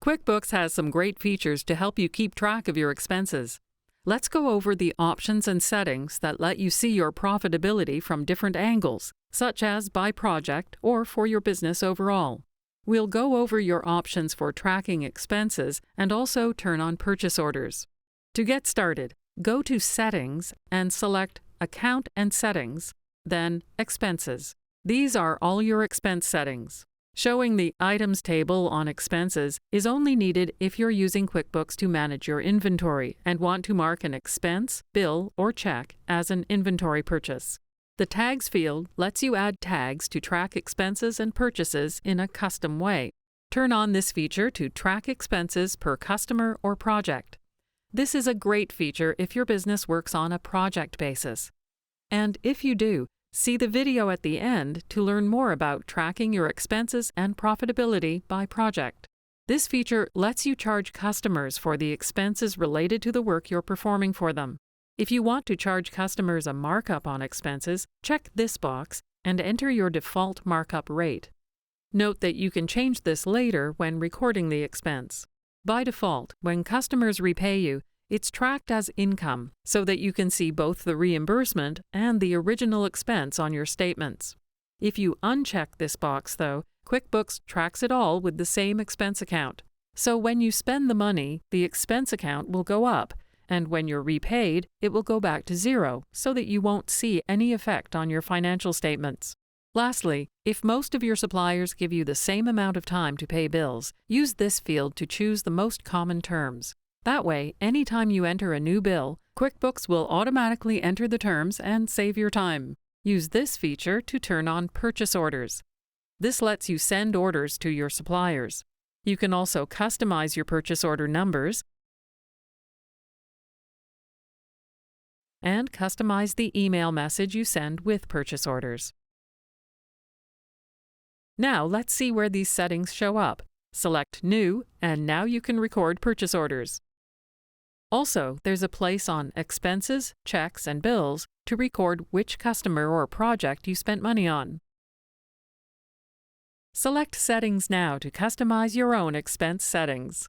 QuickBooks has some great features to help you keep track of your expenses. Let's go over the options and settings that let you see your profitability from different angles, such as by project or for your business overall. We'll go over your options for tracking expenses and also turn on purchase orders. To get started, go to Settings and select Account and Settings, then Expenses. These are all your expense settings. Showing the items table on expenses is only needed if you're using QuickBooks to manage your inventory and want to mark an expense, bill, or check as an inventory purchase. The Tags field lets you add tags to track expenses and purchases in a custom way. Turn on this feature to track expenses per customer or project. This is a great feature if your business works on a project basis. And if you do, see the video at the end to learn more about tracking your expenses and profitability by project. This feature lets you charge customers for the expenses related to the work you're performing for them. If you want to charge customers a markup on expenses, check this box and enter your default markup rate. Note that you can change this later when recording the expense. By default, when customers repay you, it's tracked as income so that you can see both the reimbursement and the original expense on your statements. If you uncheck this box, though, QuickBooks tracks it all with the same expense account. So when you spend the money, the expense account will go up, and when you're repaid, it will go back to zero so that you won't see any effect on your financial statements. Lastly, if most of your suppliers give you the same amount of time to pay bills, use this field to choose the most common terms. That way, anytime you enter a new bill, QuickBooks will automatically enter the terms and save your time. Use this feature to turn on purchase orders. This lets you send orders to your suppliers. You can also customize your purchase order numbers and customize the email message you send with purchase orders. Now let's see where these settings show up. Select New, and now you can record purchase orders. Also, there's a place on Expenses, Checks, and Bills to record which customer or project you spent money on. Select Settings now to customize your own expense settings.